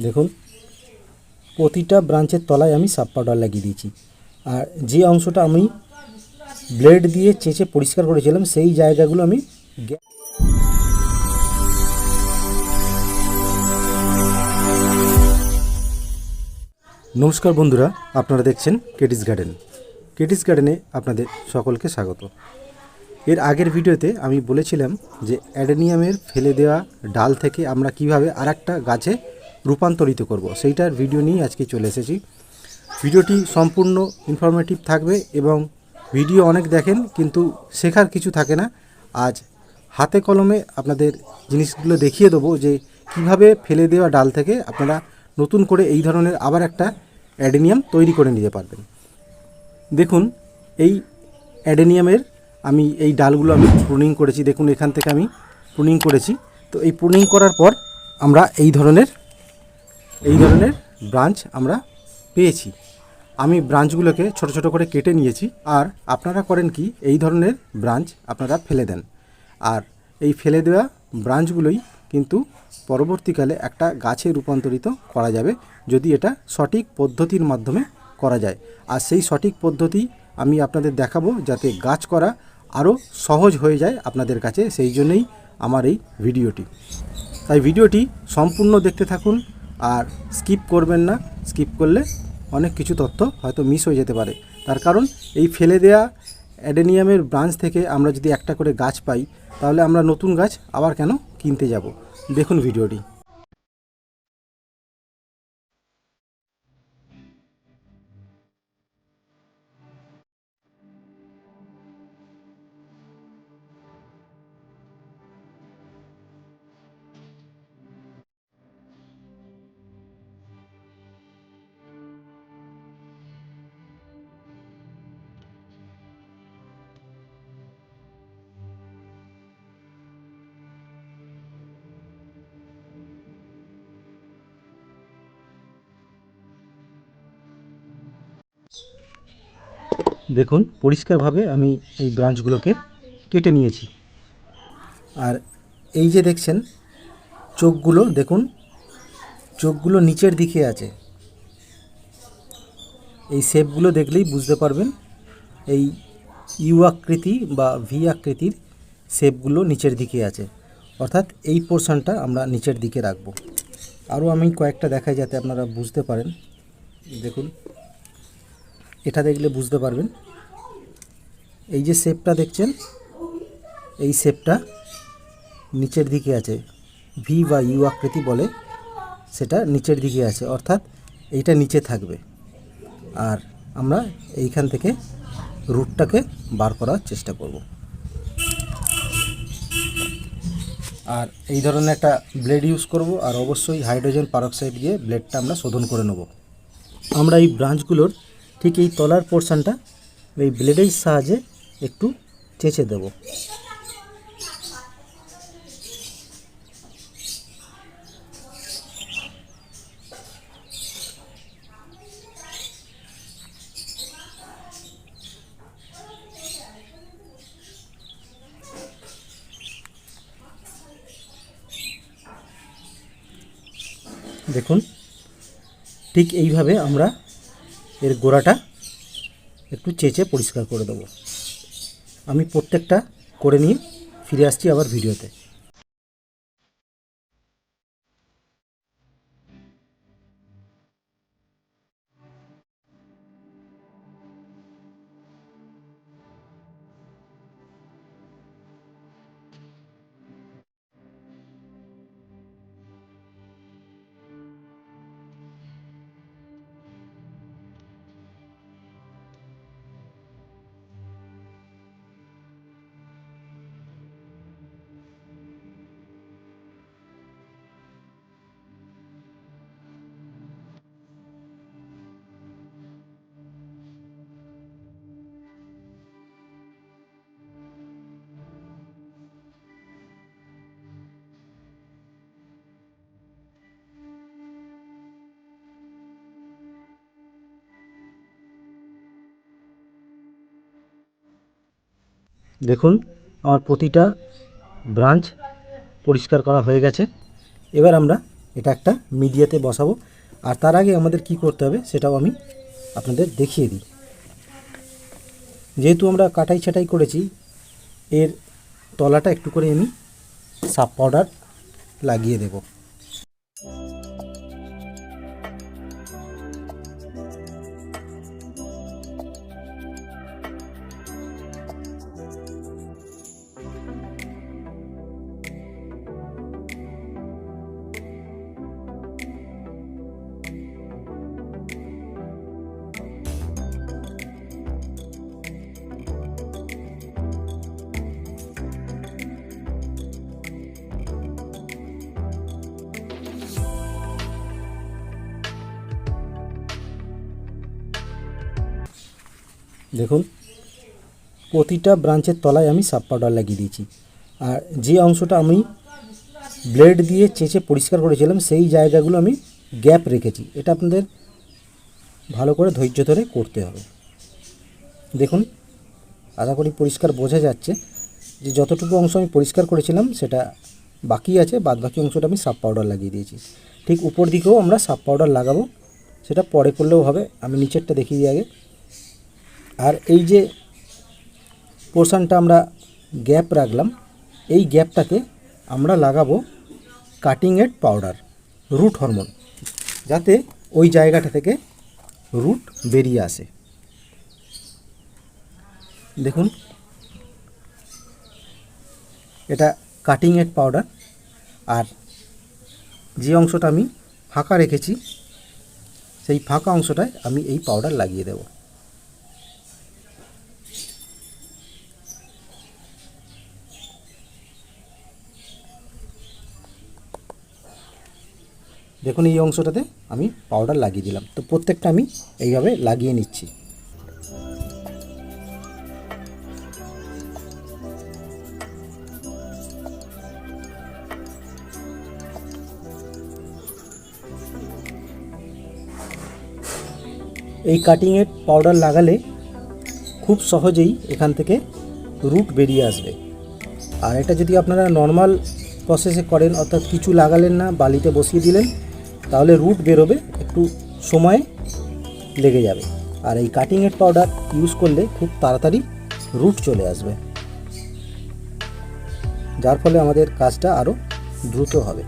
দেখুন প্রতিটা ব্রাঞ্চের তলায় আমি সাব পাউডার লাগিয়ে দিয়েছি। আর যে অংশটা আমি ব্লেড দিয়ে চেঁচে পরিষ্কার করেছিলাম সেই জায়গাগুলো আমি নমস্কার বন্ধুরা, আপনারা দেখছেন কেটিস গার্ডেন। কেটিস গার্ডেনে আপনাদের সকলকে স্বাগত। এর আগের ভিডিওতে আমি বলেছিলাম যে অ্যাডেনিয়ামের ফেলে দেওয়া ডাল থেকে আমরা কিভাবে আরেকটা গাছে রূপান্তরিত করব, সেইটার ভিডিও নিয়ে আজকে চলে এসেছি। ভিডিওটি সম্পূর্ণ ইনফরমেটিভ থাকবে এবং ভিডিও অনেক দেখেন কিন্তু শেখার কিছু থাকে না। আজ হাতে কলমে আপনাদের জিনিসগুলো দেখিয়ে দেবো যে কিভাবে ফেলে দেওয়া ডাল থেকে আপনারা নতুন করে এই ধরনের আবার একটা অ্যাডেনিয়াম তৈরি করে নিতে পারবেন। দেখুন এই অ্যাডেনিয়ামের আমি এই ডালগুলো আমি প্রুনিং করেছি। দেখুন এখান থেকে আমি প্রুনিং করেছি। তো এই প্রুনিং করার পর আমরা এই ধরনের ব্রাঞ্চ আমরা পেয়েছি। আমি ব্রাঞ্চগুলোকে ছোট ছোট করে কেটে নিয়েছি। আর আপনারা করেন কি, এই ধরনের ব্রাঞ্চ আপনারা ফেলে দেন। আর এই ফেলে দেওয়া ব্রাঞ্চগুলোই কিন্তু পরবর্তীকালে একটা গাছে রূপান্তরিত করা যাবে যদি এটা সঠিক পদ্ধতির মাধ্যমে করা যায়। আর সেই সঠিক পদ্ধতি আমি আপনাদের দেখাবো যাতে গাছ করা আরও সহজ হয়ে যায় আপনাদের কাছে। সেই জন্যই আমার এই ভিডিওটি। তাই ভিডিওটি সম্পূর্ণ দেখতে থাকুন আর স্কিপ করবেন না। স্কিপ করলে অনেক কিছু তথ্য হয়তো মিস হয়ে যেতে পারে। তার কারণ এই ফেলে দেয়া অ্যাডেনিয়ামের ব্রাঞ্চ থেকে আমরা যদি একটা করে গাছ পাই তাহলে আমরা নতুন গাছ আবার কেন কিনতে যাব। দেখুন ভিডিওটি। দেখুন পরিষ্কারভাবে আমি এই ব্রাঞ্চগুলোকে কেটে নিয়েছি। আর এই যে দেখছেন চোখগুলো, দেখুন চোখগুলো নিচের দিকে আছে। এই শেপগুলো দেখলেই বুঝতে পারবেন এই ইউ আকৃতি বা ভি আকৃতির শেপগুলো নিচের দিকে আছে, অর্থাৎ এই পোর্শনটা আমরা নিচের দিকে রাখব। আরও আমি কয়েকটা দেখাই যাতে আপনারা বুঝতে পারেন। দেখুন এটা দেখলে বুঝতে পারবেন। এই যে শেপটা দেখছেন, এই শেপটা নিচের দিকে আছে, ভি বা ইউ আকৃতি বলে, সেটা নিচের দিকে আছে, অর্থাৎ এইটা নিচে থাকবে। আর আমরা এইখান থেকে রুটটাকে বার করার চেষ্টা করব। আর এই ধরনের একটা ব্লেড ইউজ করব, আর অবশ্যই হাইড্রোজেন পারক্সাইড দিয়ে ব্লেডটা আমরা শোধন করে নেব। আমরা এই ব্রাঞ্চগুলোর ঠিক এই তলার পোর্শনটা এই ব্লেডের সাহায্যে একটু চেঁচে দেব। দেখুন ঠিক এইভাবে আমরা এর গোড়াটা একটু চেঁচে পরিষ্কার করে দেবো। আমি প্রত্যেকটা করে নিয়ে ফিরে আসছি আবার ভিডিওতে। দেখুন আমার প্রতিটা ব্রাঞ্চ পরিষ্কার করা হয়ে গেছে। এবার আমরা এটা একটা মিডিয়াতে বসাবো। আর তার আগে আমাদের কি করতে হবে সেটাও আমি আপনাদের দেখিয়ে দিই। যেহেতু আমরা কাটাই ছাটাই করেছি, এর তলাটা একটু করে আমি সাব পাউডার লাগিয়ে দেব। দেখুন, প্রতিটা ব্রাঞ্চের তলায় আমি সাব পাউডার লাগিয়ে দিয়েছি। আর যে অংশটা আমি ব্লেড দিয়ে চেঁচে পরিষ্কার করেছিলাম সেই জায়গাগুলো আমি গ্যাপ রেখেছি। এটা আপনাদের ভালো করে ধৈর্য ধরে করতে হবে। দেখুন, আশা করি পরিষ্কার বোঝা যাচ্ছে যে যতটুকু অংশ আমি পরিষ্কার করেছিলাম সেটা বাকি আছে, বাদ বাকি অংশটা আমি সাব পাউডার লাগিয়ে দিয়েছি। ঠিক উপর দিকেও আমরা সাব পাউডার লাগাবো, সেটা পরে করলেও হবে। আমি নিচেরটা দেখিয়ে দিই আগে। আর এই যে পোর্শনটা আমরা গ্যাপ রাখলাম, এই গ্যাপটাকে আমরা লাগাবো কাটিং এড পাউডার, রুট হরমোন, যাতে ওই জায়গাটা থেকে রুট বেরিয়ে আসে। দেখুন, এটা কাটিং এড পাউডার। আর যে অংশটা আমি ফাঁকা রেখেছি সেই ফাঁকা অংশটায় আমি এই পাউডার লাগিয়ে দেব। দেখুন, এই অংশটাতে আমি পাউডার লাগিয়ে দিলাম। তো প্রত্যেকটা আমি এইভাবে লাগিয়ে নিচ্ছি। এই কাটিং এড পাউডার লাগালে খুব সহজেই এখান থেকে রুট বেরিয়ে আসবে। আর এটা যদি আপনারা নর্মাল প্রসেসে করেন, অর্থাৎ কিছু লাগালেন না, বালিতে বসিয়ে দিলেন, তাহলে রুট বেরোবে, একটু সময় লেগে যাবে। আর এই কাটিং এড পাউডার ইউজ করলে খুব তাড়াতাড়ি রুট চলে আসবে, যার ফলে আমাদের কাজটা আরও দ্রুত হবে।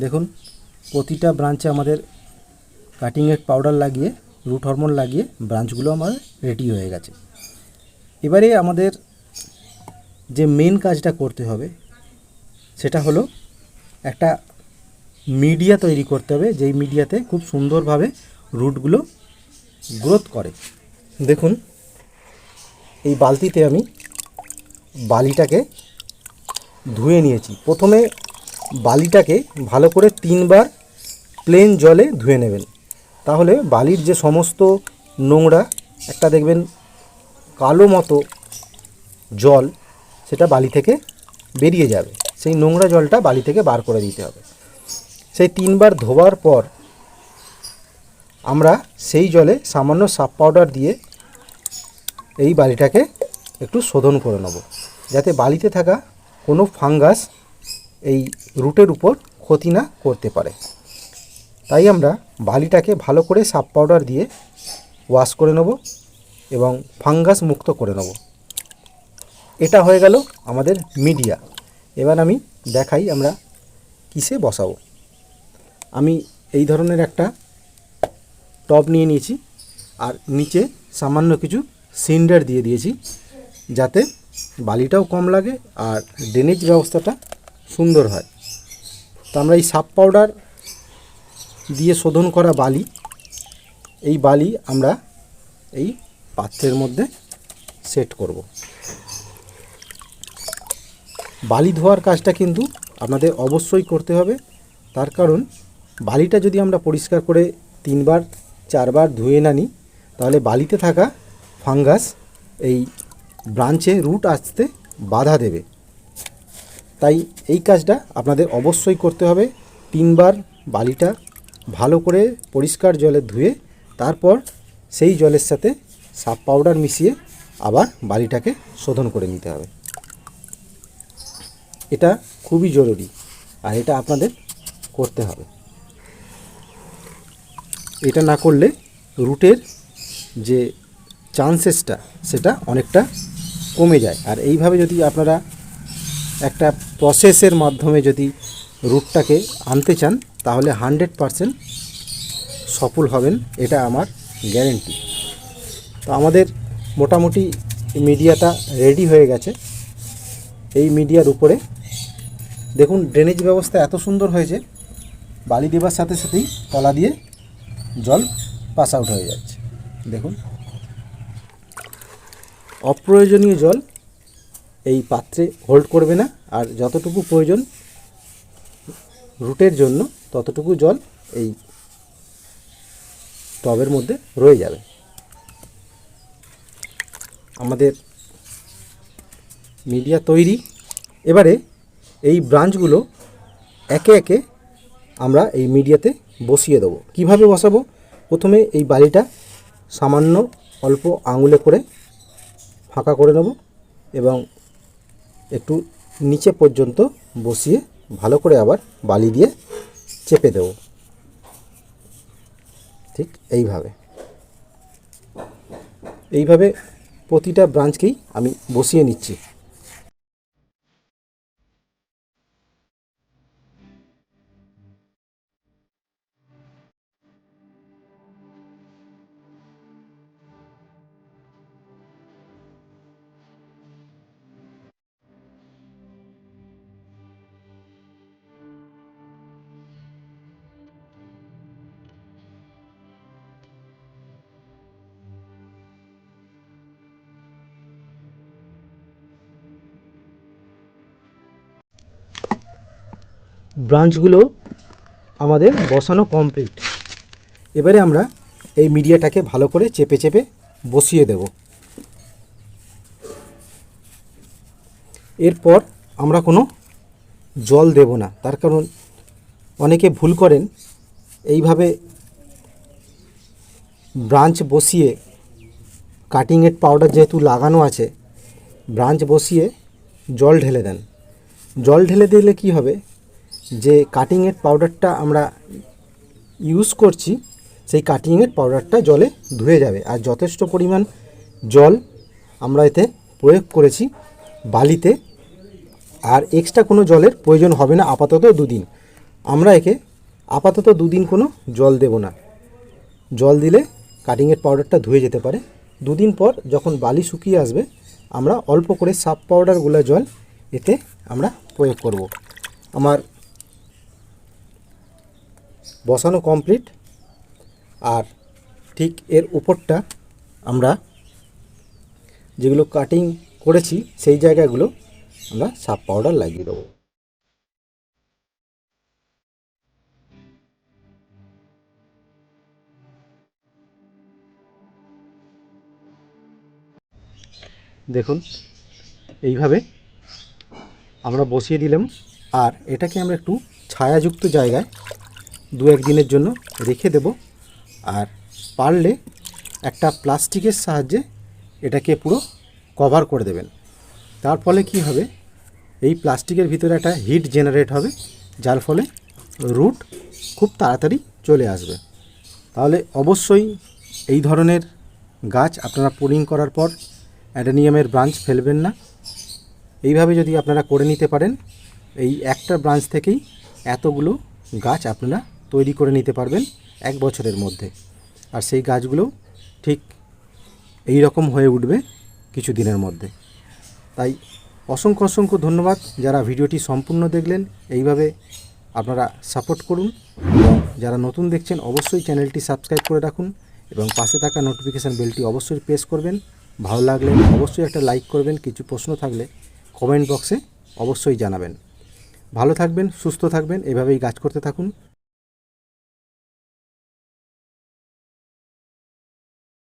দেখুন, প্রতিটা ব্রাঞ্চে আমাদের কাটিং এড পাউডার লাগিয়ে, রুট হরমোন লাগিয়ে ব্রাঞ্চগুলো আমার রেডি হয়ে গেছে। এবারে আমাদের যে মেন কাজটা করতে হবে সেটা হলো একটা মিডিয়া তৈরি করতে হবে, যেই মিডিয়াতে খুব সুন্দরভাবে রুটগুলো গ্রোথ করে। দেখুন, এই বালতিতে আমি বালিটাকে ধুয়ে নিয়েছি। প্রথমে বালিটাকে ভালো করে 3 বার প্লেন জলে ধুয়ে নেবেন, তাহলে বালির যে সমস্ত নোংরা, একটা দেখবেন কালো মতো জল, সেটা বালি থেকে বেরিয়ে যাবে। সেই নোংরা জলটা বালি থেকে বার করে দিতে হবে। সেই 3 বার ধোয়ার পর আমরা সেই জলে সামান্য সাব পাউডার দিয়ে এই বালিটাকে একটু শোধন করে নেব, যাতে বালিতে থাকা কোনো ফাঙ্গাস এই রুটের উপর ক্ষতি না করতে পারে। তাই আমরা বালিটাকে ভালো করে সাব পাউডার দিয়ে ওয়াশ করে নেব এবং ফাঙ্গাস মুক্ত করে নেব। এটা হয়ে গেল আমাদের মিডিয়া। এবার আমি দেখাই আমরা কিসে বসাবো। আমি এই ধরনের একটা টব নিয়ে নিয়েছি, আর নিচে সামান্য কিছু সিন্ডার দিয়ে দিয়েছি, যাতে বালিটাও কম লাগে আর ড্রেনেজ ব্যবস্থাটা সুন্দর হয়। তো আমরা এই সাব পাউডার দিয়ে শোধন করা বালি, এই বালি আমরা এই পাত্রের মধ্যে সেট করব। বালি ধোয়ার কাজটা কিন্তু আপনাদের অবশ্যই করতে হবে, তার কারণ বালিটা যদি আমরা পরিষ্কার করে 3 বার 4 বার ধুয়ে না নিই, তাহলে বালিতে থাকা ফাঙ্গাস এই ব্রাঞ্চে রুট আসতে বাধা দেবে। তাই এই কাজটা আপনাদের অবশ্যই করতে হবে। 3বার বালিটা ভালো করে পরিষ্কার জলে ধুয়ে তারপর সেই জলের সাথে সার্ফ পাউডার মিশিয়ে আবার বালিটাকে শোধন করে নিতে হবে। এটা খুবই জরুরি আর এটা আপনাদের করতে হবে। এটা না করলে রুটের যে চান্সেসটা সেটা অনেকটা কমে যায়। আর এইভাবে যদি আপনারা একটা প্রসেসের মাধ্যমে যদি রুটটাকে আনতে চান তাহলে 100% সফল হবেন, এটা আমার গ্যারেন্টি। তো আমাদের মোটামুটি মিডিয়াটা রেডি হয়ে গেছে। এই মিডিয়ার উপরে দেখুন ড্রেনেজ ব্যবস্থা এত সুন্দর হয়েছে, বালি দেবার সাথে সাথেই তলা দিয়ে জল পাস আউট হয়ে যাচ্ছে। দেখুন অপ্রয়োজনীয় জল এই পাত্রে হোল্ড করবে না, আর যতটুকু প্রয়োজন রুটের জন্য ততটুকু জল এই টবের মধ্যে রয়ে যাবে। আমাদের মিডিয়া তৈরি। এবারে এই ব্রাঞ্চগুলো একে একে আমরা এই মিডিয়াতে বসিয়ে দেবো। কিভাবে বসাবো? প্রথমে এই বালিটা সামান্য অল্প আঙুলে করে ফাঁকা করে নেব এবং একটু নিচে পর্যন্ত বসিয়ে ভালো করে আবার বালি দিয়ে চেপে দেব। ঠিক এইভাবে প্রতিটা ব্রাঞ্চকেই আমি বসিয়ে নিচ্ছি। ব্রাঞ্চগুলো আমাদের বসানো কমপ্লিট। এবারে আমরা এই মিডিয়াটাকে ভালো করে চেপে চেপে বসিয়ে দেব। এরপর আমরা কোনো জল দেব না, তার কারণ অনেকে ভুল করেন এইভাবে ব্রাঞ্চ বসিয়ে কাটিং এড পাউডার যেহেতু লাগানো আছে ব্রাঞ্চ বসিয়ে জল ঢেলে দেন। জল ঢেলে দিলে কি হবে, যে কাটিং এড পাউডারটা আমরা ইউজ করছি সেই কাটিং এড পাউডারটা জলে ধুয়ে যাবে। আর যথেষ্ট পরিমাণ জল আমরা এতে প্রয়োগ করেছি বালিতে, আর এক্সট্রা কোনো জলের প্রয়োজন হবে না আপাতত 2 দিন। আমরা একে আপাতত 2 দিন কোনো জল দেব না। জল দিলে কাটিং এড পাউডারটা ধুয়ে যেতে পারে। 2 দিন পর যখন বালি শুকিয়ে আসবে আমরা অল্প করে সার্ফ পাউডার গুলা জল এতে আমরা প্রয়োগ করব। আমার বসানো কমপ্লিট। আর ঠিক এর উপরটা আমরা যেগুলো কাটিং করেছি সেই জায়গাগুলো আমরা সার্ফ পাউডার লাগিয়ে দেবো। দেখুন এইভাবে আমরা বসিয়ে দিলাম। আর এটাকে আমরা একটু ছায়াযুক্ত জায়গায় 2-1 দিনের জন্য রেখে দেব। আর পারলে একটা প্লাস্টিকের সাহায্যে এটাকে পুরো কভার করে দেবেন। তার ফলে কি হবে, এই প্লাস্টিকের ভিতরে একটা হিট জেনারেট হবে, যার ফলে রুট খুব তাড়াতাড়ি চলে আসবে। তাহলে অবশ্যই এই ধরনের গাছ আপনারা পোলিং করার পর অ্যাডেনিয়ামের ব্রাঞ্চ ফেলবেন না। এইভাবে যদি আপনারা করে নিতে পারেন এই একটা ব্রাঞ্চ থেকেই এতগুলো গাছ আপনারা তৈরি করে নিতে পারবেন 1 বছরের মধ্যে। আর সেই গাছগুলো ঠিক এই রকম হয়ে উঠবে কিছু দিনের মধ্যে। তাই অসংখ্য অসংখ্য ধন্যবাদ যারা ভিডিওটি সম্পূর্ণ দেখলেন। এইভাবে আপনারা সাপোর্ট করুন এবং যারা নতুন দেখছেন অবশ্যই চ্যানেলটি সাবস্ক্রাইব করে রাখুন এবং পাশে থাকা নোটিফিকেশান বেলটি অবশ্যই প্রেস করবেন। ভালো লাগলে অবশ্যই একটা লাইক করবেন। কিছু প্রশ্ন থাকলে কমেন্ট বক্সে অবশ্যই জানাবেন। ভালো থাকবেন, সুস্থ থাকবেন, এভাবেই গাছ করতে থাকুন।